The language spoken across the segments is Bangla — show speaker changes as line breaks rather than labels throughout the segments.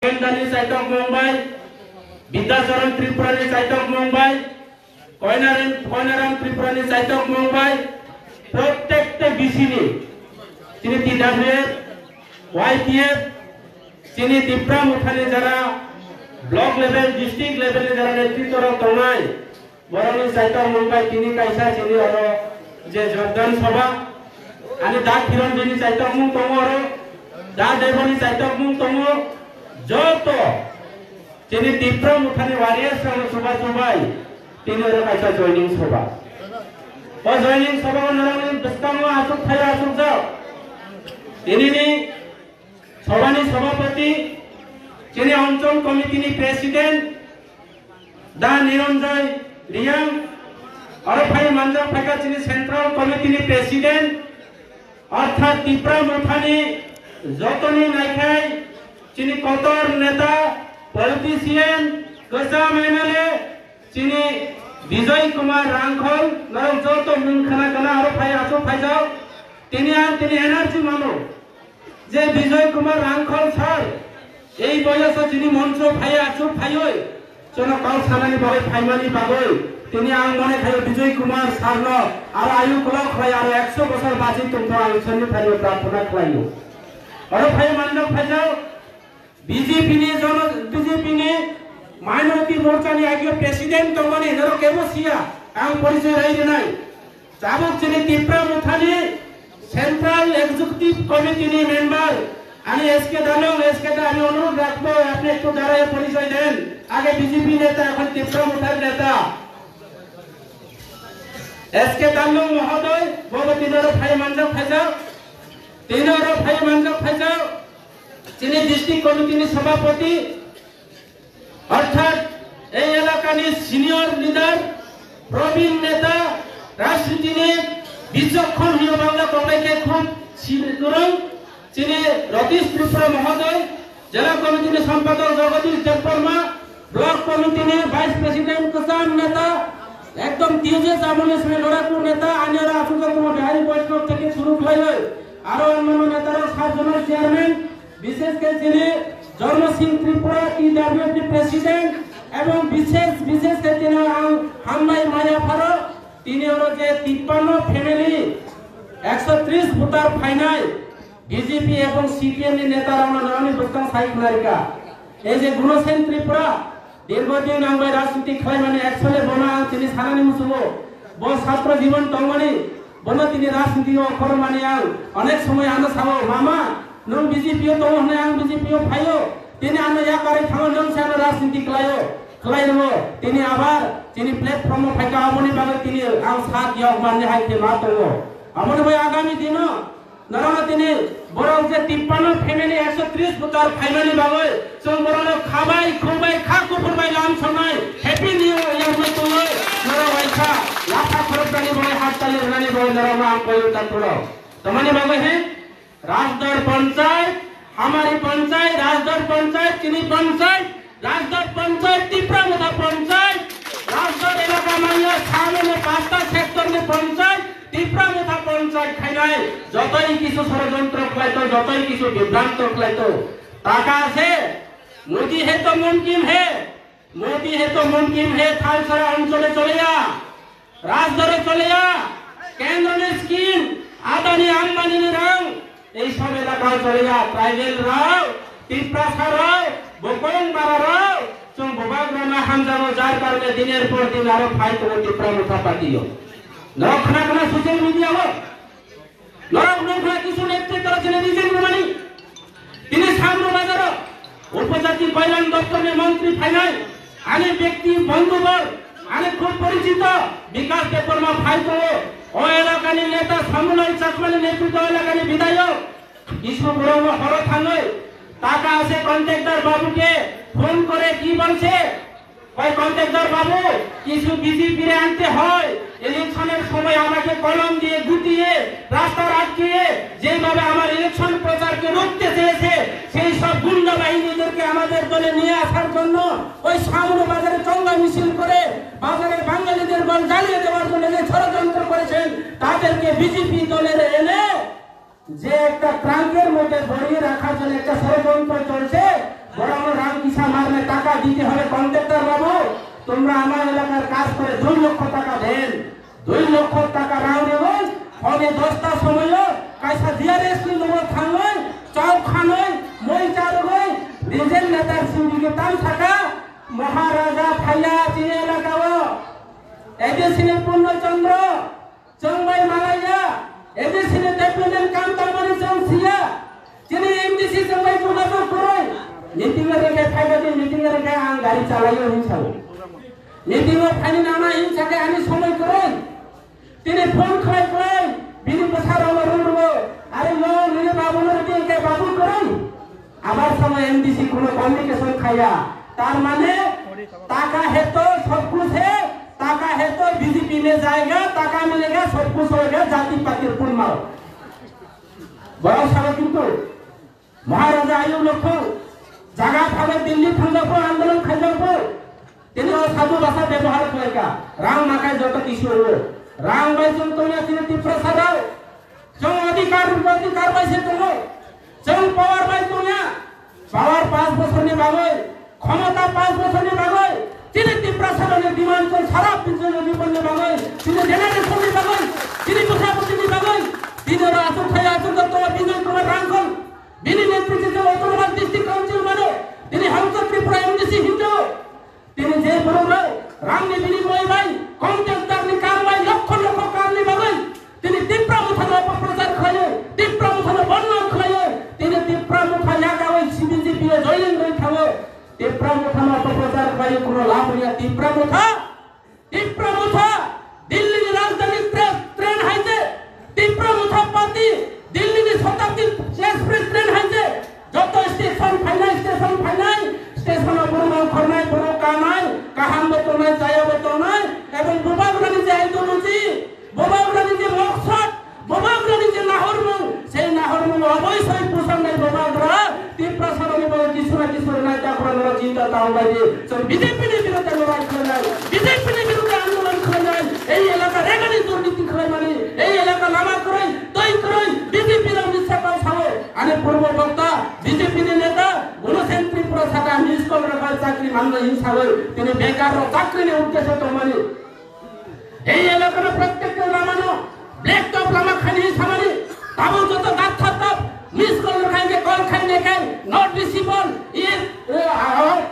কেন্দানি চাইতক মুম্বাই, বিদ্যাচরণ ত্রিপুরানি চাইতক মুম্বাই, কয়নারাম ত্রিপুরানি চাইতক মুম্বাই, প্রত্যেকটা বিসিনি তিনি টিডাব্লিউএফ, ওয়াইপিএফ, তিনি তিপ্রা মুখানি যারা ব্লক লেভেল ডিস্ট্রিক্ট লেভেলে যারা নেতৃত্বরা দনায় বরনি চাইতক মুম্বাই তিনি কাইসা তিনি হলো যে যোগদান সভা आणि दा किरणजनी चाइतक मुं तंगरो दा देवनी चाइतक मुं तंगो जोतो तिनी तीव्र मुखानी वारियर्स सभा सभाय तिनी रे कायसा जॉइनिंग सभा ओ जॉइनिंग सभा नरंनि दस्तामो आसुक थाय आसुक जा तिनी सभानी सभापति तिनी अंचल कमिटिनि प्रेसिडेंट दा निरंजय रियां और फाइ मानजा फाइका तिनी सेंट्रल कमिटिनि प्रेसिडेंट अर्थात तीव्र मुखानी जतनी नायखाय चिनी कतर नेता पॉलिटिशियन गोजाम एमएलए चिनी विजय कुमार रांखल नरम जतो मुंखाना कना आरो फाय आसो फायजाव तिनी एनार्जी मानो जे विजय कुमार रांखल सर এই বয়সে যিনি মঞ্চ ফাই আছো ফাইয় চনো কাউ সানানি বাগে ফাইমানি বাগৈ তিনি আং মনে খায় বিজয় কুমার সারন আর আয়ু ক্লক হয় আর 100 বছর বাঁচি তোমরা আলোচনা ফাইও প্রার্থনা খাইও আর ফাই মানলো ফাইজাও বিজেপি নি মাইনরিটি মোর্চা নি আগে প্রেসিডেন্ট তমনি ধরো কেবসিয়া আং পরিচয় রাইরে নাই চাবক চিনি তিপ্রা মুখানি সেন্ট্রাল এক্সিকিউটিভ কমিটি নি মেম্বার आणि एसके दालंग एसके दा আমি অনুরোধ রাখবো আপনি একটু দাঁড়ায় পরিচয় দেন আগে বিজেপি নেতা এখন তিপ্রা মুখার নেতা एसके दालंग মহোদয় বড় তিনরো ভাই মানজা ফাইজাও তিনরো ভাই মানজা ফাইজাও যিনি ডিস্ট্রিক্ট কমিটির সভাপতি অর্থাৎ এই এলাকার সিনিয়র লিডার প্রবীণ নেতা রাজনীতিবিদ বিচক্ষণ হিরো বাংলা কংগ্রেসকে খুব শীঘ্রই তিনি রতীশ ত্রিপুরা মহোদয় জেলা কমিটির সম্পাদক জগদীশ দেববর্মা ব্লক কমিটির ভাইস প্রেসিডেন্ট কিষান নেতা একদম তেজস আমলের সঙ্গে লড়াকু নেতা আনিয়ারা আসুকা কুমার বিহারী বৈষ্ণব থেকে শুরু হয়ে আরো অন্যান্য নেতারা 7 জনের চেয়ারম্যান বিশেষ করে তিনি জন্ম সিং ত্রিপুরা টিডাব্লিউএফ প্রেসিডেন্ট এবং বিশেষ করে তিনি হামনাই মায়া ফারো তিনি হলো যে 53 ফ্যামিলি 130 ভোটার ফাইনাল বিজেপি এবং সিপিএম এর নেতারা নারায়ণ বস্তান সাইক নারিকা এই যে গুণসেন ত্রিপুরা দীর্ঘদিন আমরা রাজনীতি খেলাই মানে একসলে বনা তিনি সানানি মুসুবো বো ছাত্র জীবন তঙ্গনি বনা তিনি রাজনীতি অক্ষর মানে অনেক সময় আনা সাবো মামা নং বিজেপিও তো হনে আং বিজেপিও ফাইও তিনি আনা ইয়াকারে থাঙ্গন নং সানা রাজনীতি খেলাইবো তিনি আবার তিনি প্ল্যাটফর্ম ফাইকা আমনি বাগে তিনি আং সাত ইয়ক মানে হাইতে মাতঙ্গ আমনি ভাই আগামী দিন নরনা তিনি বরং যে 53 ফ্যামিলি 130 ভোটার ফাইনালি বাগৈ সং বরং খাবাই খুবাই খাকু ফুরবাই লাম সমাই হ্যাপি নিউ ইয়ার মে তুমি নর ভাইছা লাখা খরচানি বলে হাত তালি রানি বলে নরমা আম কই তাতড়ো তোমানি বাগৈ হে রাজদর পঞ্চায়েত हमारी पंचायत राजदर पंचायत चिनी पंचायत राजदर पंचायत तीव्रा मुदा पंचायत राजदर एलाका मानिया सामने में 5টা सेक्टर में पंचायत तीव्रा मुदा पंचायत खाइनाय যতই কিছু ষড়যন্ত্র খাইতো যতই কিছু বিভ্রান্ত খাইতো টাকা আছে মোদি হে তো মুমকিন হে খালসারা অঞ্চলে চলে যা রাজদরে চলে যা কেন্দ্রের স্কিম আদানি আম্বানি রং এই সব এলাকা চলে যা ট্রাইবেল রাও তিপ্রাসা রাও বকং বারা রাও চং ববাগ্রামা হামজানো যার কারণে দিনের পর দিন আরো ফাইট ও তিপ্রা মুখা পাতিও নরখানা কোনা সোশ্যাল মিডিয়া হো নরখানা কিছু নেতৃত্ব ছিলেন নিজের মানি তিনি সামনে বাজার উপজাতি কল্যাণ দপ্তরের মন্ত্রী ফাইনাল আনে ব্যক্তি বন্ধুবর আনে খুব পরিচিত বিকাশ দেববর্মা ফাইট ও এলাকার নেতা সমন্বয় চাকমানের নেতৃত্ব এলাকার বিধায়ক কিছু বড় হর থাঙ্গই টাকা আছে কন্ট্রাক্টর বাবুকে ফোন করে কি বলছে কয় কন্ট্রাক্টর বাবু কিছু বিজেপি রে আনতে হয় ইলেকশনের সময় আমাকে কলম দিয়ে গুটিয়ে রাস্তা আটকিয়ে যেভাবে আমার ইলেকশন প্রচারকে রুখতে চেয়েছে সেই সব গুন্ডা বাহিনীদেরকে আমাদের দলে নিয়ে আসার জন্য ওই সামনে বাজারে চঙ্গা মিছিল করে বাজারের বাঙালিদের বল জ্বালিয়ে দেওয়ার জন্য যে ষড়যন্ত্র করেছেন তাদেরকে বিজেপি দলের এনে যে একটা ট্রাঙ্কের মধ্যে ভরিয়ে রাখার জন্য একটা ষড়যন্ত্র চলছে বরং রাম কিষাণ মার্মে টাকা দিতে হবে। কন্ট্রাক্টর বাবু তোমরা আমার এলাকার কাজ করে 2 লক্ষ টাকা দেন। 2 লক্ষ টাকা রাও দেবেন ফলে 10টার সময় কাইসা ডিআরএস কি লোক থাঙ্গই চাও খানই মই চারগই রিজেন নেতার সিন্ডিকে তাম থাকা মহারাজা ফাইয়া চিনে এলাকাও এদেশিনে পূর্ণচন্দ্র চংবাই মালাইয়া এদেশিনে ডেপুটেন কান্তামণি চংসিয়া চিনি এমডিসি চংবাই যোগাযোগ করই মিটিং এর রেখে ফাইবাদি মিটিং এর রেখে আং গাড়ি চালাইও হিংসাও মিটিং এর ফাইনি নানা হিংসাকে আমি সময় করই তিনি ফোন খাই খাই বিনি প্রসার রুড়ব আরে লো নিরে বাবু কে বাবু করই আবার সময় এমডিসি কোনো কমিউনিকেশন খাইয়া তার মানে টাকা है तो सब कुछ है टाका है तो बीजेपी में जाएगा टाका मिलेगा सब कुछ होगा जाति पाति पूर्ण मारो बड़ा सारा किंतु महाराजा आयु लोग जगह भागे दिल्ली खंडप आंदोलन खंडप তিনি সাধু ভাষা ব্যবহার করেকা রাম মাকায় যত কিছু হলো রাম ভাই চন্দ্রিয়া তিনি তীব্রসারাও जो अधिकार পাইছে তুমি जो পাওয়ার ভাই তুমি পাওয়ার 5 বছর নি বাগই ক্ষমতা 5 বছর নি বাগই তিনি তীব্রসারণের বিমানচল সারা বিশ্বের বিপন্নে বাগই তিনি জেনারেশন নি বাগই তিনি প্রশাসন নি বাগই তিনি আসল খায় আসল তো বিজয় কুমার রাঙ্গল বিনি নেতৃত্বে অটোনমাস ডিস্ট্রিক্ট কাউন্সিল মানে তিনি হাউস ত্রিপুরা এমডিসি হিজো তিনি যে বড় রামনি বিনিময় ভাই কন্ট্রাক্টর নি কারবাই লক্ষ লক্ষ কারনি বাগই তিনি তীব্রমুখান অপপ্রচার খায় তীব্রমুখান বর্ণন খায় তিনি তীব্রমুখা লাগাওই সিবিজেপি জয়েন হই থাকো তীব্রমুখান অপপ্রচার খায় কোনো লাভ হইয়া তীব্রমুখা দিল্লির রাজধানী ট্রেন হাইছে তীব্রমুখা পাতি দিল্লির শতাব্দী এক্সপ্রেস ট্রেন হাইছে যত স্টেশন ফাইনাল স্টেশন বড় খরনাই বড় কানাই কাহাম তো নাই যায়ব তো নাই এবং বোবাগরানি যে আইডিওলজি বোবাগরানি যে মকসদ বোবাগরানি যে নাহরমুং সেই নাহরমুং অবশ্যই পোষণ নাই বোবাগরা তীব্রসারণী বলে কিছু না যা করার চিন্তা তাও বাইরে সব বিজেপির বিরুদ্ধে লড়াই করে নাই বিজেপির বিরুদ্ধে আন্দোলন করে নাই এই এলাকা রেগানি দুর্নীতি করে মানে এই এলাকা লামা করে তৈ করে বিজেপির মিথ্যা কথা আরে পূর্ব বক্তা বিজেপির নেতা গুণসেন ত্রিপুরা শাখা মিস কল রাখাল চাকরি মানল হিংসা হয়ে তিনি বেকার চাকরি নিয়ে উদ্দেশ্য তো মানে এই এলাকার প্রত্যেকটা লামানো ব্ল্যাক টপ লামা খানি সামানি তাবো যত গাছ থাকতাম মিস কল খাইকে কল খাইনে খাই নট রিসিবল ইয়ে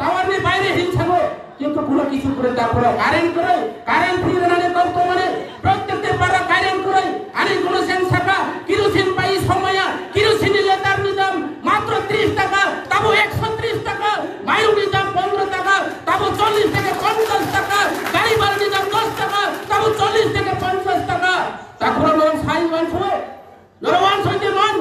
টাওয়ারের বাইরে হিংসা গো কিন্তু কোনো কিছু করে তারপরে কারেন্ট ফ্রি রানে করতো মানে প্রত্যেকটা পাড়া কারেন্ট করে আরে গুণসেন শাখা কিরোসিন পাই সময়া কিরোসিন লেটার নিলাম মাত্র 30 টাকা তাবো 130 টাকা মাইরু নিলাম 15 টাকা তাবো 40 থেকে 50 টাকা গাড়ি ভাড়া নিলাম 10 টাকা তাবো 40 থেকে 50 টাকা তারপরে লোন সাই ওয়ানশো নরওয়ান হইতে মন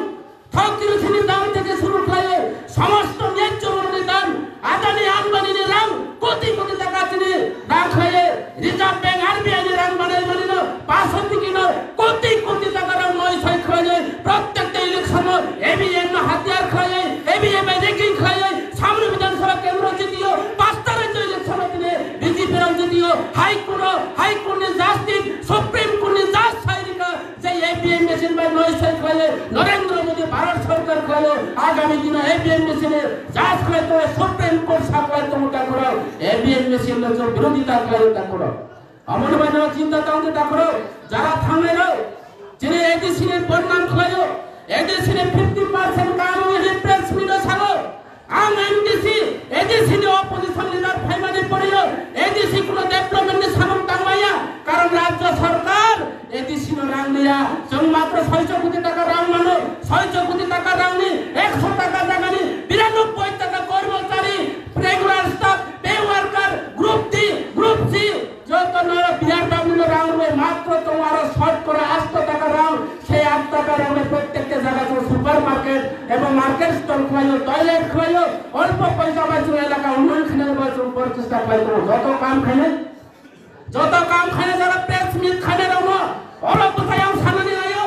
থক কিরোসিনের দাম থেকে শুরু করে সমস্ত ন্যায্য মূল্যের দাম আদানি আম্বানির রাং কোটি কোটি টাকা তিনি দাম খাইয়ে রিজার্ভ ব্যাংক আরবিআই এর রাং বানাই বানিল 500 কিলো কোটি কোটি টাকা রাং নয় ছয় খাইয়ে প্রত্যেকটা ইলেকশন এবিএম হাতিয়ার খাইয়ে এবিএম রেকিং খাইয়ে সামনে বিধানসভা কেন্দ্র জিতিও 5টা রাজ্য ইলেকশন তিনি বিজেপি রাং জিতিও হাইকোর্টের জাস্টিস সুপ্রিম কোর্টের জাজ সাইরিকা যে এবিএম মেশিন বাই নয় ছয় খাইয়ে নরেন্দ্র মোদী ভারত সরকার খাইয়ে আগামী দিনে এবিএম মেশিনের জাজ খাইতে সুপ্রিম কোর্ট সাপ্লাই তোমরা করো এবিএম মেশিনের যে বিরোধিতা করে তা করো আমল বানানোর চিন্তা তাহলে তা করো যারা থামে না যিনি এডিসিনের বদনাম খাইও এডিসিনের 50% কাম হয়ে প্রেস মিডিয়া ছাড়ো আম এমডিসি এডিসিনে অপোজিশন লিডার ফাইমানে পড়িও এডিসি কোন ডেভেলপমেন্টের সামন টাঙ্গাইয়া কারণ রাজ্য সরকার এডিসিনো রাং দিয়া মাত্র 600 কোটি টাকা রাং মানো 600 কোটি টাকা রাং নি 100 টাকা জায়গা নি 92 টাকা কর্মচারী regular staff pay worker group C যত নয় বিহার ডাবলু রাং মাত্র তোমার শর্ট করে 800 টাকা রাং সেই 8 টাকা রাং প্রত্যেকটা জায়গায় সুপার মার্কেট এবং মার্কেট স্টল খাইও টয়লেট খাইও অল্প পয়সা বাঁচো এলাকা উন্নয়ন খানের বাঁচো প্রচেষ্টা পাইতো যত কাম খানে যারা প্রেস মিট খানে রমো অল্প কোথায় সামনে আয়ো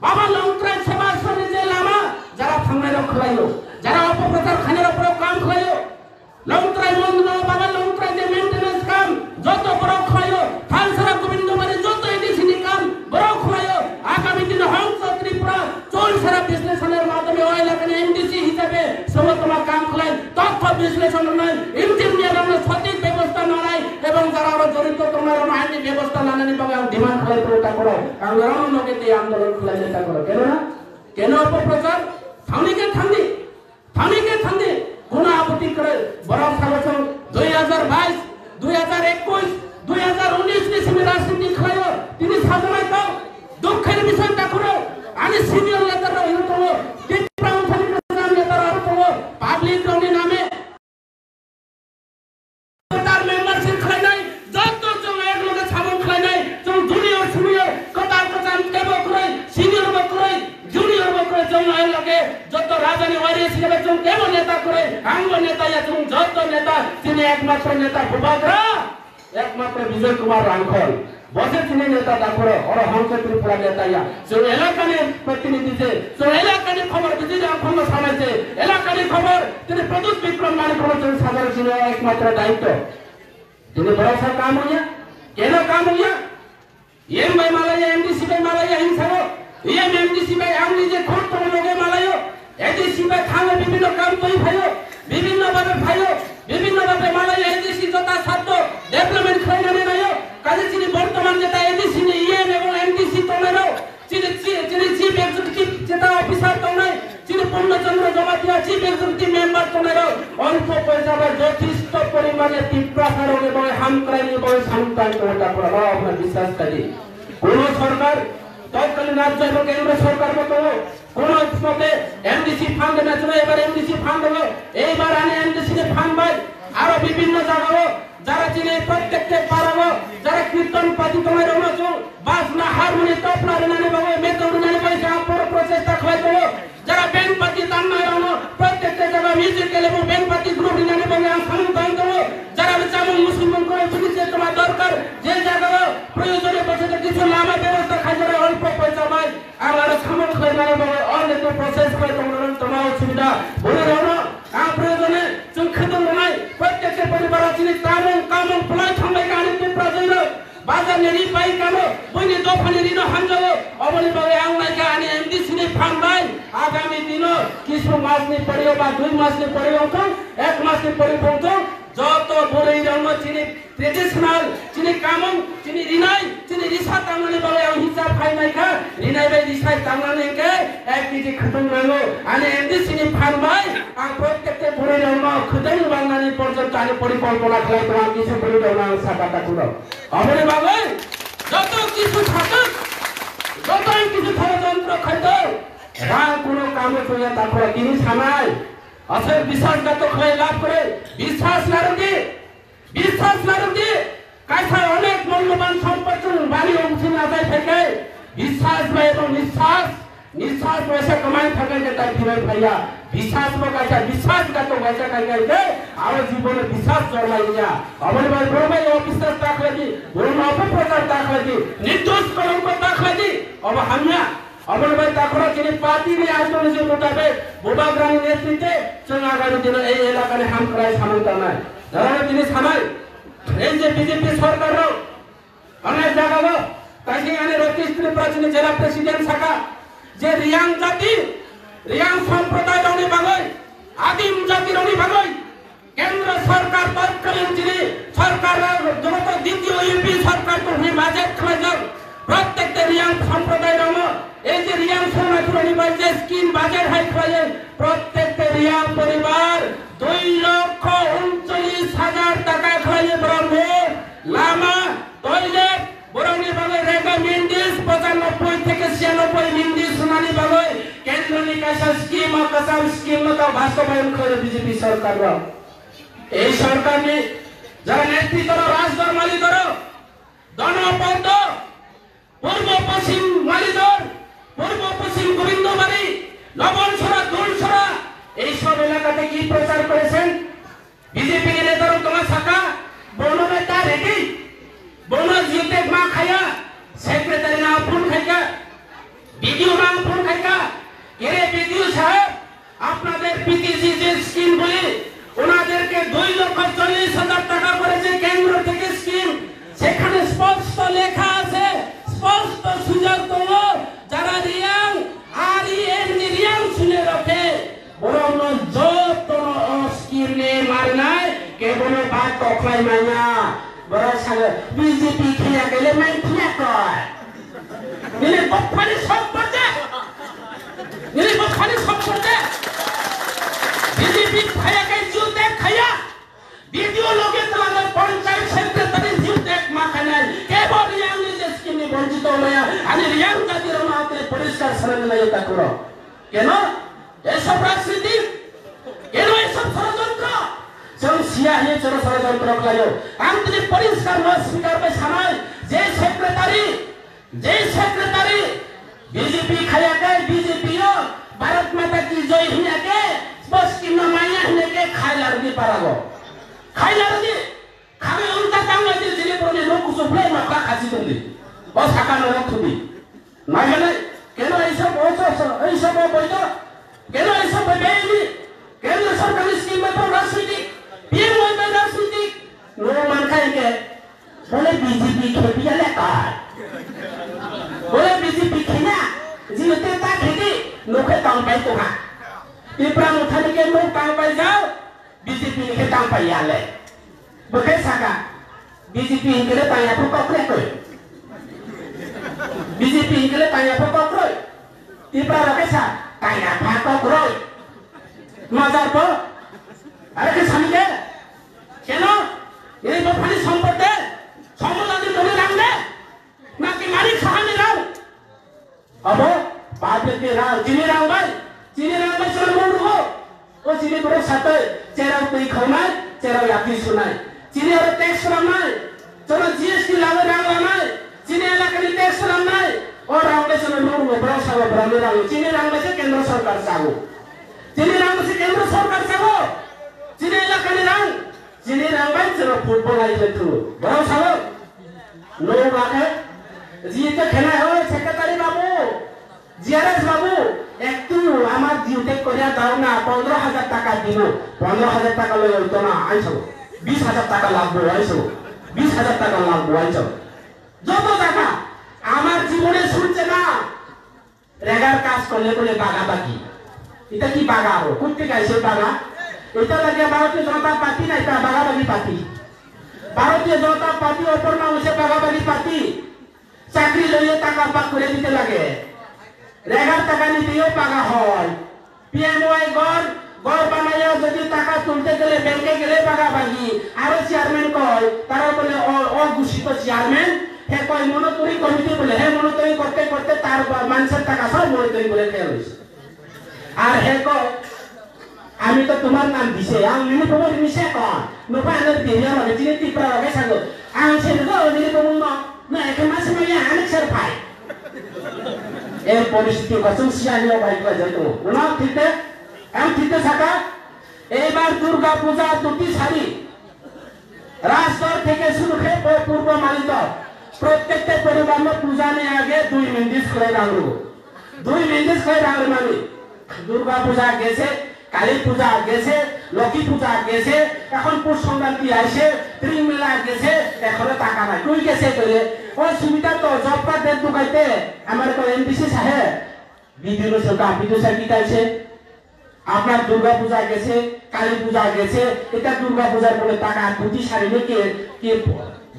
বাবা লংক্রাই সেবা সনে যে লামা যারা থামনে খাইও যারা অপপ্রচার খানের উপর কাম খাইও লংক্রাই মন্দ বাবা লংক্রাই যে মেইনটেনেন্স কাম যত বড় খাইও থানসরা গোবিন্দ মানে যত এডিসি কাম বড় খাইও আগামী দিনে হংস ত্রিপুরা চোল সারা বিশ্লেষণের মাধ্যমে ওই এলাকার এমডিসি হিসেবে সব তোমার কাম খাই তথ্য ইনভেস্টিগেশন নাই ইঞ্জিনিয়ার সঠিক ব্যবস্থা না নাই এবং যারা জড়িত তোমার আইনি ব্যবস্থা না নেই পাবে ডিমান্ড করে এটা করো কারণ লোকে এই আন্দোলন খুলে যেটা করো কেন অপপ্রচার থানিকে থানি কোন আপত্তি করে বরং সাবছর 2022 2021 2019 কিসিমে রাজনীতি খেলো তিনি সাধনায় তো দুঃখের বিষয়টা করো আমি সিনিয়র নেতারা হতো নেতারা হতো পাবলিক রনি নামে তার মেম্বারশিপ খাই নাই যত এক লোকে সামন খাই নাই জুনিয়র সিনিয়র কতার কেব করে সিনিয়র করে জুনিয়র করে লগে যত রাজধানী ওয়ারিয়ে হিসেবে কেমন নেতা করে আঙ্গ নেতা যত নেতা তিনি একমাত্র নেতা ভূভাগরা একমাত্র বিজয় কুমার রাঙ্খল বসে তিনি নেতা ডাকর और हमसे त्रिपुरा नेता या जो इलाका ने प्रतिनिधि से जो इलाका ने खबर विजय रामखंड सामने से इलाका ने खबर তিনি প্রদুত বিক্রম মানিক খবর সাধারণ ছিল একমাত্র দায়িত্ব তিনি ভরসা কাম হইয়া কেন কাম হইয়া এম ভাই মালায়া এমডিসি ভাই মালায়া হিংসাও এম এমডিসি ভাই আমনি যে খোট তো লোকে মালায়ো এডিসি ভাই থামে বিভিন্ন কাম তৈ ভাইও বিভিন্ন ভাবে মালায়া এডিসি যথা সাধ্য ডেভেলপমেন্ট খাইনে নাইও কাজে তিনি বর্তমান যেটা এডিসি নি ইএম এবং এমডিসি তোমেরও তিনি চিফ এক্সিকিউটিভ যেটা অফিসার তো নাই তিনি পূর্ণচন্দ্র জমাতিয়া চিফ এক্সিকিউটিভ মেম্বার তোমেরও অল্প পয়সা বা যথেষ্ট পরিমাণে তীব্রতার এবং হামক্রাইম এবং সামুদায় তোটা পড়া আপনার বিশ্বাস করি কোন সরকার তৎকালীন রাজ্য এবং কেন্দ্র সরকার মতো কোন মতে এমডিসি ফান্ড না ছিল এবার এমডিসি ফান্ড হলো এইবার আনে এমডিসি ফান্ড পাই আরো বিভিন্ন জায়গায় যারা চিনে প্রত্যেককে পারাবো যারা কীর্তন পাতি তোমার রমছো বাস না হারমোনি তপলা নানি বাবা মেতর নানি পয়সা পুরো প্রচেষ্টা খাইতো যারা ব্যান্ড পাতি তার নয় রমো প্রত্যেকটা জায়গা মিউজিক্যাল এবং ব্যান্ড পাতি গ্রুপ নানি বাবা সামনে দান দেবো যারা চামন মুসলমান করে শুনেছে তোমার দরকার যে জায়গায় প্রয়োজনে বসে কিছু নামে ব্যবস্থা খাই যারা অল্প পয়সা পাই আর সামন খাই নানি বাবা অনেক প্রসেস করে তোমার অসুবিধা বলে রমো প্রয়োজনে চোখেতন নাই প্রত্যেকটা পরিবার আছে কামন প্লাই থামাই গাড়ি প্রয়োজন বাজার নেরি পাই কামো বইনি দফানি দিন হাঞ্জাও অবলি ভাবে আংনাইকা আনি এমডিসি নি ফান্ডাই আগামী দিন কিছু মাস নি পড়িও বা 2 মাস নি পড়িও তো 1 মাস নি পড়িও তো যত বড়ই রঙ চিনি ট্রেডিশনাল চিনি কামন চিনি রিনাই চিনি রিসা তাংনানি ভাবে হিসাব খাই নাইকা রিনাই ভাই রিসাই তাংনানি কে 1 কেজি খতম হলো আনি এমডিসি নি ফান্ডাই আর প্রত্যেকটা বড়ই রঙ খতম বাংলানি পর্যন্ত আনি পরিকল্পনা করে তোমার কিছু বড়ই রঙ সাকাটা করো অবলি ভাবে যত কিছু থাকুক যত কিছু ষড়যন্ত্র খাইতো কোন কামে চলে তারপরে তিনি সামাই আসলে বিশ্বাসঘাত হয়ে লাভ করে বিশ্বাস নারুদি কাইসা অনেক মূল্যবান সম্পত্তি বাড়ি অংশী না যায় থেকে বিশ্বাস এবং নিঃশ্বাস পয়সা কমাই থাকে যে তাই ফিরে ভাইয়া বিশ্বাস কাইসা বিশ্বাসঘাত পয়সা কাইকে আর জীবনে বিশ্বাস জন্মাইয়া আমার ভাই বড় ভাই অবিশ্বাস দাখলাদি বড় অপপ্রচার দাখলাদি নির্দোষ কলঙ্ক দাখলাদি अब হামিয়া আমার ভাই তাকরা যিনি পার্টি নিয়ে আসলে যে মোতাবেক বোবাগ্রামী নেতৃত্বে চলে আগামী দিনে এই এলাকায় হাম করাই সামন্ত নাই যারা তিনি সামাই এই যে বিজেপি সরকারও অনেক জায়গায় তাকে আনে রতিস্ত্রী প্রাচীন জেলা প্রেসিডেন্ট শাখা যে রিয়াং সম্প্রদায় রনি ভাগই আদিম জাতি রনি ভাগই কেন্দ্র সরকার তৎকালীন যিনি সরকার যত দ্বিতীয় ইউপি সরকার তো বাজেট খাওয়া প্রত্যেকটা রিয়াং সম্প্রদায় রম এই যে রিয়াং সমাজরণী যে স্কিম বাজেট হাই খাওয়া প্রত্যেকটা রিয়াং পরিবার 2,39,000 টাকা খাওয়াইয়ে ব্রহ্মে লামা টয়লেট বরংনি ভাবে রেগা মিন্দিস 95 থেকে 96 মিন্দিস সোনানি ভাবে কেন্দ্র নিকাশা স্কিম ও কাসাম স্কিম তা বাস্তবায়ন করে বিজেপি সরকার এই সরকার নি যারা নেতৃত্ব রাজদর মালিকর দনপদ পূর্ব পশ্চিম মালিদর পূর্ব পশ্চিম গোবিন্দবাড়ি লবণছড়া দুলছড়া এই সব এলাকাতে কি প্রচার করেছেন বিজেপি নেতারা তোমার শাখা বননেতা রেডি বন জিতে মা খায়া সেক্রেটারি নাম ফোন খাইকা বিডিও নাম ফোন খাইকা এরে বিডিও সাহেব আপনাদের পিটিসি যে স্কিম বলি ওনাদেরকে 2,40,000 টাকা করেছে কেন্দ্র থেকে স্কিম সেখানে স্পষ্ট লেখা আছে স্পষ্ট সুযোগ তো যারা রিয়াং আর রিয়াং শুনে রাখে বরং যত স্কিম নে কেবল বাদ তখলাই মাইনা বড় সাগে বিজেপি খেয়া গেলে মাই খেয়া কর নিলে বকফানি সব করতে বিজেপি খায়া কে জুতে খায়া ভিডিও লোকে তোমার পঞ্চায়েত সেক্রেটারি জুতে মাখানে কেবল রিয়াং নিজে স্কিমে বঞ্চিত হয়ে আমি রিয়াং জাতির মাতে পরিষ্কার সরলে নাই তা করো কেন এসব রাজনীতি কেন এসব ষড়যন্ত্র সব সিয়া হয়ে চলো ষড়যন্ত্র করা요 আমি পরিষ্কার না স্বীকার করে সামাল যে সেক্রেটারি बीजेपी खाया के बीजेपी भारत माता की जय हिया के पश्चिम माया हिया के खाइला रुदी पारागो खाइला रुदी खामे उनका काम है जिले पर लोग सुफले मक्का खासी तुंदी बस आका न रखुदी नहीं है केनो ऐसा बोलतो केनो ऐसा बेबेली केनो सरकारी स्कीम में तो राजनीति पीएम में राजनीति नो मान खाए के बोले बीजेपी खेपिया लेका बोले बीजेपी खेना जीते ता खेती नोखे तांग पाई तो हा इप्रा मुठाने के लोग तांग पाई जाओ बीजेपी ने तांग पाई आले बके साका बीजेपी इनके तांग आपको कॉकरे कोई बीजेपी इनके तांग आपको कॉकरे इप्रा रखे सा तांग आपको कॉकरे मजार पर अरे के समझे केनो ये तो फानी संपत्ति संपत्ति तुम्हें रंगे ना कि मालिक सहाने राव अब बाद में राव चीनी राव भाई चलो मोड़ हो वो चीनी बड़े साथ चेहरा कोई खाना चेहरा यात्री सुना चीनी और टैक्स लाना चलो जीएसटी लावे राव लाना चीनी इलाके में टैक्स लाना और राव में चलो मोड़ हो बड़ा सावा बड़ा में राव चीनी राव में से केंद्र सरकार सागो चीनी राव में से केंद्र सरकार सागो चीनी इलाके में राव चीनी राव भाई चलो फुटबॉल आई लेते हो बड़ा सावा लोग आके जीते खेला है सेक्रेटरी बाबू জিআরএস বাবু একটু আমার জিওতে করিয়া দাও না 15000 টাকা দিব 15000 টাকা লই হইতো না আইছো 20000 টাকা লাগবে আইছো 20000 টাকা লাগবে আইছো যত টাকা আমার জীবনে শুনছে না রেগার কাজ করলে বাগা বাকি এটা কি বাগা হলো কোথা গাইছে বাগা এটা লাগে ভারতীয় জনতা পার্টি না এটা বাগাবাগি পার্টি ভারতীয় জনতা পার্টি ওপর না হইছে বাগাবাগি পার্টি চাকরি লইয়ে টাকা পাক করে দিতে লাগে রেগার টাকা নিতেও পাগা হয় পিএমওয়াই গড় বানাইয়া যদি টাকা তুলতে গেলে ব্যাংকে গেলে পাগা বাগি আরো চেয়ারম্যান কয় তারা বলে অঘোষিত চেয়ারম্যান হে কয় মনোতরি কমিটি বলে হে মনোতরি করতে করতে তার মানুষের টাকা সব মনোতরি বলে খেয়ে হয়েছে আর হে কয় আমি তো তোমার নাম দিছে আমি মিনি প্রমোদ মিশে কয় নোপা আনের দিয়ে মানে চিনি টিপরা লাগে সাগো আমি ছেড়ে দাও মিনি প্রমোদ না একে মাসে মাইয়া অনেক স্যার পাই এই পরিস্থিতি কসম সিয়ানিও বাইক যাইতো ওনা ঠিকতে এম ঠিকতে থাকা এইবার দুর্গা পূজা দুটি শাড়ি রাজদর থেকে শুরু করে পূর্ব মালিত প্রত্যেকটা পরিবার পূজা নিয়ে আগে 2 মিনিট করে রাখলো 2 মিনিট করে রাখলো মানে দুর্গা পূজা গেছে কালী পূজা গেছে লক্ষ্মী পূজা গেছে এখন পৌষ সংক্রান্তি আসে ত্রিং মেলা গেছে এখনো টাকা নাই কই গেছে কইলে ওই সুবিধা তো জব কার্ডের দোকাইতে আমার কো এমডিসি সাহেব বিডিও সরকার কি কাইছে আপনার দুর্গা পূজা গেছে কালী পূজা গেছে এটা দুর্গা পূজার বলে টাকা দুটি শাড়ি নিয়ে কি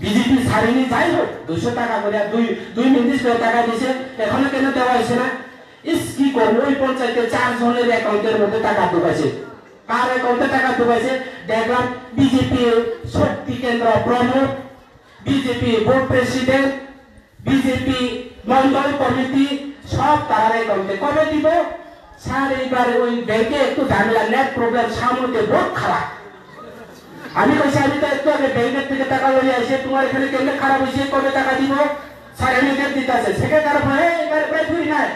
বিজেপি শাড়ি নিয়ে যাই হোক 200 টাকা করে 2 মিনিট করে টাকা দিয়েছে এখনো কেন দেওয়া হয়েছে না ইস কি করব ওই পঞ্চায়েতে 4 জনের অ্যাকাউন্টের মধ্যে টাকা ঢুকাইছে কার অ্যাকাউন্টে টাকা ঢুকাইছে দেখলাম বিজেপি শক্তি কেন্দ্র প্রমুখ BJP board president BJP Mondal committee সব তার অ্যাকাউন্টে কবে দিব স্যার এইবার ওই ব্যাংকে একটু ঝামেলা নেট প্রবলেম সামনে বহুত খারাপ আমি কইছি আমি তো একটু আগে ব্যাংকের থেকে টাকা লইয়া এসে তোমার এখানে কেমনে খারাপ হইছে কবে টাকা দিব স্যার আমি নেট দিতাছে সেক্রেটারি ভাই এবার প্রায় ফুরি নাই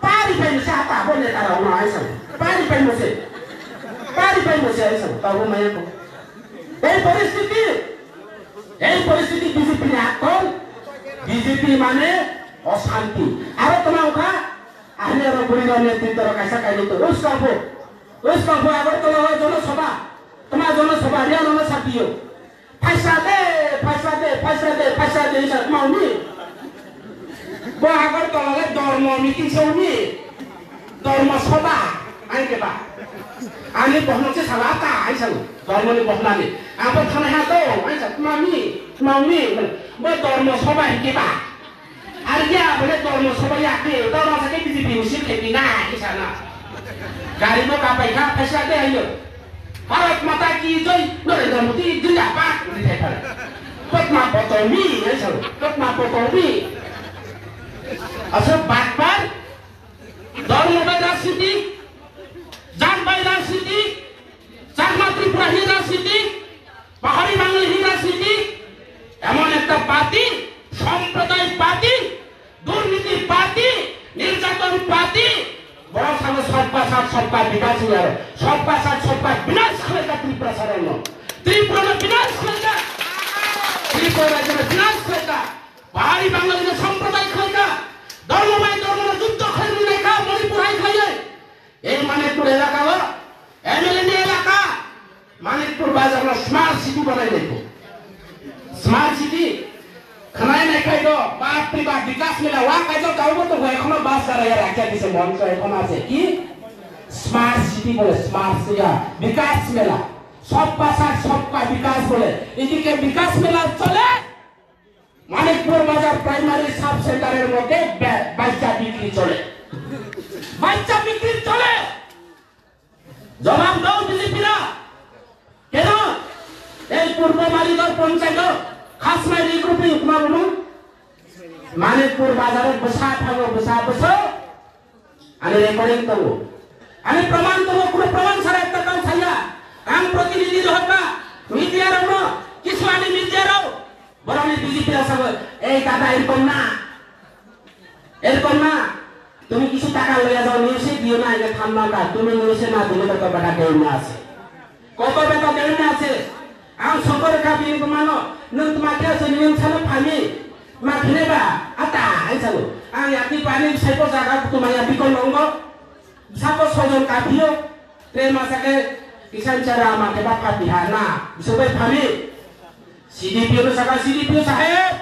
পারি পাইছে আতা বলে তারা ওনা আইছে পারি পাইছে আইছে তাও মাইয়া কো এই পরিস্থিতি বিজেপি এখন বিজেপি মানে অশান্তি আর তোমার ওখা আহলে রবুরির নেতৃত্বের কাছে কাইলে তো ওই কাম্প আগর তোলা হয় জনসভা তোমার জনসভা রিয়া নন সাথীও পয়সা দে সব মাউনি আগর তোলা ধর্ম মিটিং সৌনি ধর্ম সভা आं के बा आंनि बहनसे साला ता आइ सालु धर्मनि बहनानि आंबो थानो हाया तो आइ सा मामी बे धर्म सबाय के बा आरो या बले धर्म सबाय आके धर्म साके बिजेपि उसिल खेपि ना इसाना गारिबो कापाइखा फैसा दे आइयो भारत माता की जय नरेंद्र मोदी जिंदाबाद उदि थाइफार पद्मा पतमी आइ सालु पद्मा पतमी असो बातबार धर्मबाद राजनीति জাতবাই রাজনীতি চাকমা ত্রিপুরাহীন রাজনীতি পাহাড়ি বাঙালিহীন রাজনীতি এমন একটা পার্টি সম্প্রদায় পার্টি দুর্নীতি পার্টি নির্যাতন পার্টি বড় সামনে সবকা সাথ সবকা বিকাশ আর সবকা সাথ সবকা বিনাশ করেগা ত্রিপুরা সারানো ত্রিপুরা বিনাশ করেগা ত্রিপুরা রাজ্যের বিনাশ করেগা পাহাড়ি বাঙালিদের সম্প্রদায় করেগা ধর্মবাই ধর্মের যুদ্ধ করে রেখা মণিপুর হাই খাইয়ে এই মানিকপুর এলাকা এমএলএ এলাকা মানিকপুর বাজার স্মার্ট সিটি বানাই দেখো স্মার্ট সিটি খানায় নাই খাই তো বাপরে বাপ বিকাশ মেলা ওয়া খাই তো গাঁও তো এখনো বাস দাঁড়াইয়া রাখিয়া দিছে মঞ্চ এখন আছে কি স্মার্ট সিটি বলে স্মার্ট সিটি বিকাশ মেলা সব পাশার সবকা বিকাশ বলে এদিকে বিকাশ মেলা চলে মানিকপুর বাজার প্রাইমারি সাব সেন্টারের মধ্যে বাচ্চা বিক্রি চলে বাচ্চা বিক্রি চলে জবাব দাও বিজেপিরা কেন এই পূর্ব মালিদর পঞ্চায়েত খাসমাইরি গ্রুপে উপমা বলুন মানিকপুর বাজারে বসা থাকো বসো আমি রেকর্ডিং করবো আমি প্রমাণ করবো পুরো প্রমাণ ছাড়া একটা কাজ ছাইয়া আম প্রতিনিধি হবা মিডিয়ার কিছু আমি মিডিয়ার বরং বিজেপি আসবে এই দাদা এরকম না তুমি কিছু টাকা লইয়া যাও নিউজে দিও না এটা থামবা না তুমি নিউজে না দিলে তো বেটা দেউনা আছে কত বেটা দেউনা আছে আম সকর কাবি মানো নং তোমাকে আছে নিয়ম ছালো ফামি মা ফিনেবা আতা আই ছালো আং ইয়াতি পানি সাইকো জায়গা তোমায়া বিকল লঙ্গ সাপো সজন কাবিও প্রেম আসাকে কিষান চারা আমাকে বাপা বিহা না সবাই ফামি সিডিপিও সাকা সিডিপিও সাহেব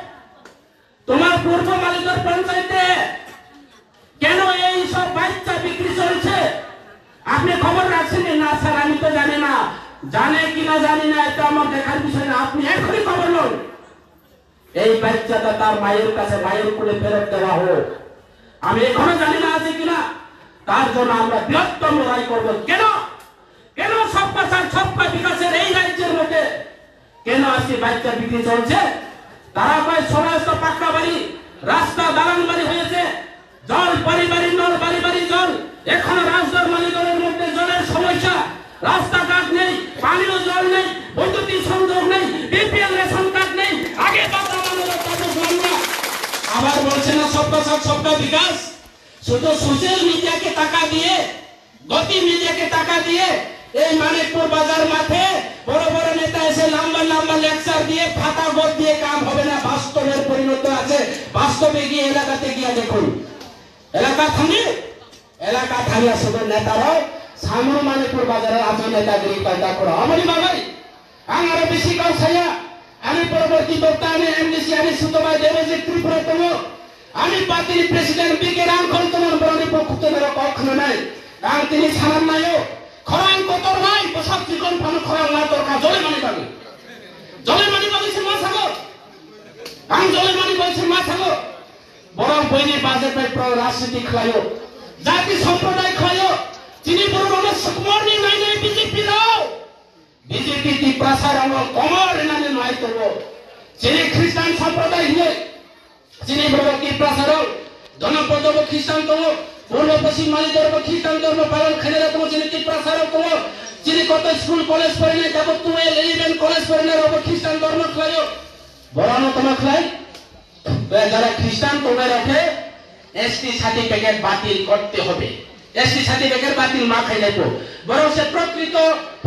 তোমার পূর্ব মালিকর পঞ্চায়েতে কেন এই সব বাচ্চা বিক্রি চলছে আপনি খবর রাখছেন না স্যার আমি তো জানি না জানে কিনা জানি না এটা আমার দেখার বিষয় না আপনি এখনই খবর লন এই বাচ্চাটা তার মায়ের কাছে মায়ের কোলে ফেরত দেওয়া হোক আমি এখনো জানি না আছে কিনা তার জন্য আমরা বৃহত্তম লড়াই করবো কেন সবকা বিকাশের এই রাজ্যের মধ্যে কেন আজকে বাচ্চা বিক্রি চলছে তারা কয় সমস্ত পাক্কা বাড়ি রাস্তা দালান বাড়ি হয়েছে জল বাড়ি নল বাড়ি জল এখন রাজধানী মালিকের মধ্যে জলের সমস্যা রাস্তাঘাট নেই পানীয় জল নেই বৈদ্যুতিক সংযোগ নেই বিপিএল রেশন কার্ড নেই আগে বাবা মানবতা তাদের জন্য আবার বলছে না সবকা বিকাশ শুধু সোশ্যাল মিডিয়াকে টাকা দিয়ে গতি মিডিয়াকে টাকা দিয়ে এই মানিকপুর বাজার মাঠে বড় বড় নেতা এসে লম্বা লেকচার দিয়ে ফাটা গদ দিয়ে কাম হবে না বাস্তবের পরিণত আছে বাস্তবে গিয়ে এলাকাতে গিয়ে দেখুন এলাকা থামিয়া শুধু নেতারাও সামনে মানিকপুর বাজারে আজ নেতাগিরি পয়দা করা আমলি বাবাই আরো বেশি কাজ ছায়া আমি পরবর্তী বক্তা আমি এমডিসি আমি সুতমায় দেবজিৎ ত্রিপুরা তম আমি পার্টির প্রেসিডেন্ট বিকে রামখন তোমার বরণী পক্ষ তোমার কখনো নাই কারণ তিনি ছাড়ান নাইও খরাং কতর নাই বসাব ত্রিকোণ ফানো খরাং না দরকার জলে মানি পাবি সে মাছ আগো জলে মানি বলছে মাছ আগো বরং বইনি বাজে রাজনীতি খেলায়ও জাতি সম্প্রদায় খেলায়ও তিনি বড় মর্নিং নাই বিজেপি রাও বিজেপি ত্রিপ্রাসার আমল কমর এনানে নয় করবো যিনি খ্রিস্টান সম্প্রদায় হয়ে যিনি বড় ত্রিপ্রাসার জনপদ খ্রিস্টান তম পূর্ব পশ্চিম মালি ধর্ম খ্রিস্টান ধর্ম পালন খেলে তম যিনি ত্রিপ্রাসার তম যিনি কত স্কুল কলেজ পড়ে নাই যাব 12 11 কলেজ পড়ে নাই খ্রিস্টান ধর্ম খেলায়ও বড় তোমা খেলাই যারা খ্রিস্টান তোমরা রাখে এসটি সার্টিফিকেট বাতিল করতে হবে এসটি সার্টিফিকেট বাতিল না খাইলে তো বরং সে প্রকৃত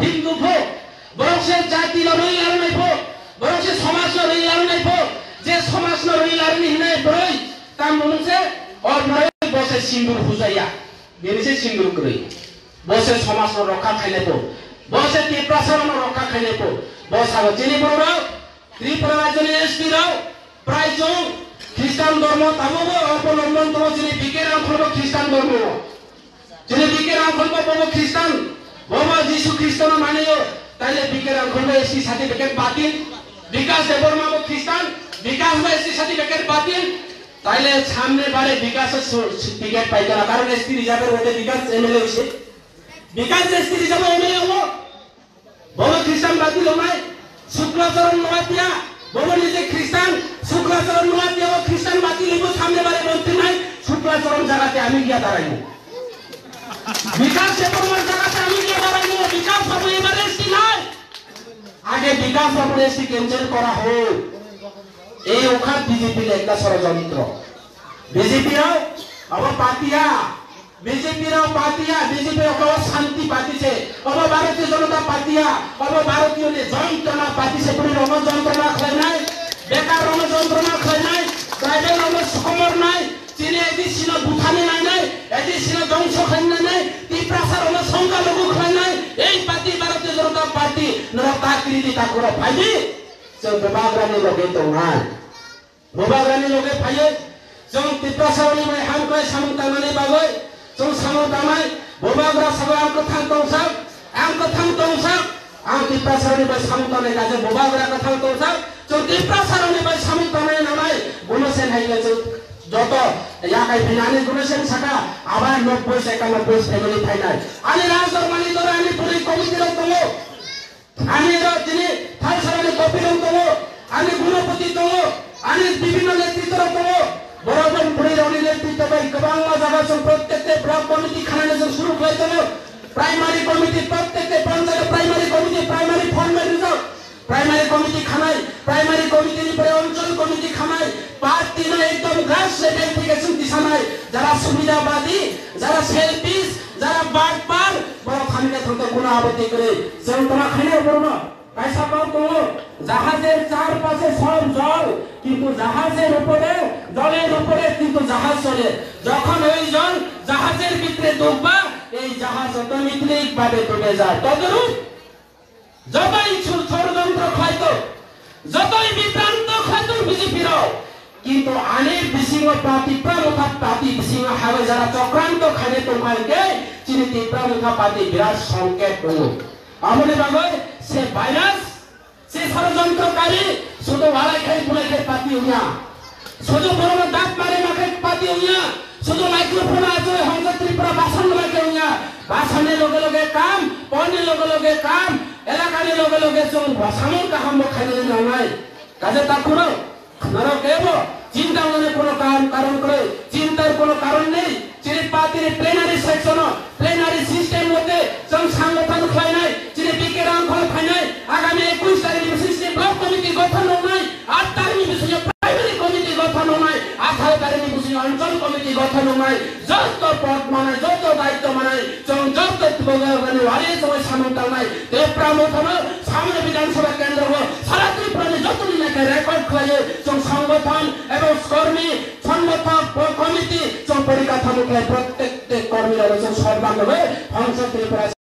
হিন্দু ভোগ বরং সে জাতি রইলার নাই ভোগ বরং সে সমাজ রইলার নাই ভোগ যে সমাজ রইলার নাই বরই তার মনুষে और বসে সিন্দুর হুজাইয়া বেরিছে সিন্দুর করে বসে সমাজ রক্ষা খাইলে তো বসে ত্রিপ্রাসার রক্ষা খাইলে তো বসা যিনি বড় ত্রিপুরা রাজ্যের এসপি রাও প্রায় জন খ্রিস্টান ধর্ম তাবো অবলম্বন তো যিনি বিকেরাম করবো খ্রিস্টান ধর্ম jadi bikin angkol ko bobo Kristen bobo Jisu Kristen maniyo তাইলে বিকের angkol ko SC certificate বাতিল বিকাশ দেববর্মা ko Kristen বিকাশ ko SC certificate বাতিল তাইলে সামনে বারে বিকাশের টিকিট পাইতো না কারণ SC রিজার্ভের মধ্যে বিকাশ এমএলএ হইছে বিকাশ SC রিজার্ভ এমএলএ হবো bobo Kristen বাতিল নাই শুক্লাচরণ নোয়াতিয়া bobo নিজে খ্রিস্টান শুক্লাচরণ নোয়াতিয়া ও খ্রিস্টান বাতিল হইব সামনে বারে মন্ত্রী নাই শুক্লাচরণ জায়গাতে আমি গিয়া দাঁড়াইব বিকাশ দেববর্মার জায়গাতে আমি গিয়া দাঁড়াইব বিকাশ বাবু এবারে SC নাই আগে বিকাশ বাবুর SC ক্যান্সেল করা হোক এই ওখান বিজেপির একটা ষড়যন্ত্র বিজেপিরাও আবার পাতিয়া বিজেপিরাও পাতিয়া বিজেপি অকল শান্তি পাতিছে অব ভারতীয় জনতা পাতিয়া অব ভারতীয় যন্ত্রণা পাতিছে পুরো রণযন্ত্রণা খায় নাই বেকার রণযন্ত্রণা খায় নাই প্রাইভেট রণসমর নাই চীনে এদিছিল বুথানি নাই নাই এদিছিল ধ্বংস খায় নাই তীব্রাসার সংখ্যালঘু খায় নাই এই পার্টি ভারতীয় জনতা পার্টি নরকাকৃতি ঠাকুর ভাইবি जों बोबाग्रानि लगे दंना बोबाग्रानि लगे फायो जों टिप्रासावनि बाय हांखौ सामु दानानै बागै जों सामु दानाय बोबाग्रा साबा आंखौ थां दंसा आं टिप्रासावनि बाय सामु दानाय गाजे बोबाग्रा थां दंसा जों टिप्रासावनि बाय सामु दानाय नालाय गुणसेन हायले जों যত ইয়াকাই ফিনানি গুণসেন সাকা আবার 90 91 ফ্যামিলি ফাইনাল আনি রাজদরবানি ধরে আনি পুরি কমিটির দল আমি যিনি থালসারানি কপিলং দল আমি গুণপতি দল আমি বিভিন্ন নেতৃত্বর দল বরাবর পুরি রনি নেতৃত্ব বাই গোবাংলা জায়গা সব প্রত্যেকটা ব্লক কমিটি খানানে যে শুরু হয়েছিল প্রাইমারি কমিটি প্রত্যেকটা panchayat primary committee primary format reserve primary committee খানাই প্রাইমারি কমিটির পরে অঞ্চল কমিটি খানাই পার্টি না একদম গ্রাস লেভেলিফিকেশন দিছানাই যারা সুবিধাবাদী যারা সেলফিশ যারা বাটপার বড় খানিকে থতে কোন আপত্তি করে যন্ত্রণা খাইলে বড় না পয়সা পাও তো জাহাজের চারপাশে সব জল কিন্তু জাহাজের উপরে জলের উপরে কিন্তু জাহাজ চলে যখন ওই জল জাহাজের ভিতরে ডুববা এই জাহাজ অটোমেটিক ভাবে ডুবে যায় তদরূপ যতই ষড়যন্ত্র খাইতো যতই বিভ্রান্ত খাইতো বিজেপিরাও কিন্তু আনের বিসিং পার্টি প্রমুখ পার্টি বিসিং হাবে যারা চক্রান্ত খানে তোমাকে চিনি প্রমুখ পার্টি বিরাট সংকেত দল আমনে বাগৈ সে ভাইরাস সে ষড়যন্ত্রকারী শুধু ভাড়াই খাই পুলাই খাই পার্টি হইয়া শুধু বড় দাঁত মারে মাখে পার্টি হইয়া শুধু মাইক্রোফোন আছে হংস ত্রিপুরা ভাষণ লাগে হইয়া ভাষণের লগে লগে কাম পনের লগে লগে কাম এলাকার লগে লগে সামন কাহাম খাইলে নাই কাজে তা করো নরকেব চিন্তা মনে কোনো কারণ করে চিন্তার কোনো কারণ নেই চিনি পাতির প্লেনারি সেকশন প্লেনারি সিস্টেম মধ্যে जों সংগঠন খাই নাই চিনি বিকে রাংখল খাই নাই আগামী 21 তারিখে সিস্টেম ব্লক কমিটি গঠন নাই 8 তারিখে বিষয়ে প্রাইমারি কমিটি গঠন নাই 18 তারিখে বিষয়ে অঞ্চল কমিটি গঠন নাই যত পদ মানে যত দায়িত্ব মানে जों যত বগানি ওয়ারি সময় সামন্ত নাই দেপ্রামথন সামনে বিধানসভা কেন্দ্র সারা ত্রিপুরাতে যত দিনকে রেকর্ড খাইয়ে जों সংগঠন এবং কর্মী সংগঠন কমিটি जों পরিকাঠামো প্রত্যেকটা কর্মীরা সর্বাঙ্গভাবে অংশ ত্রিপুরা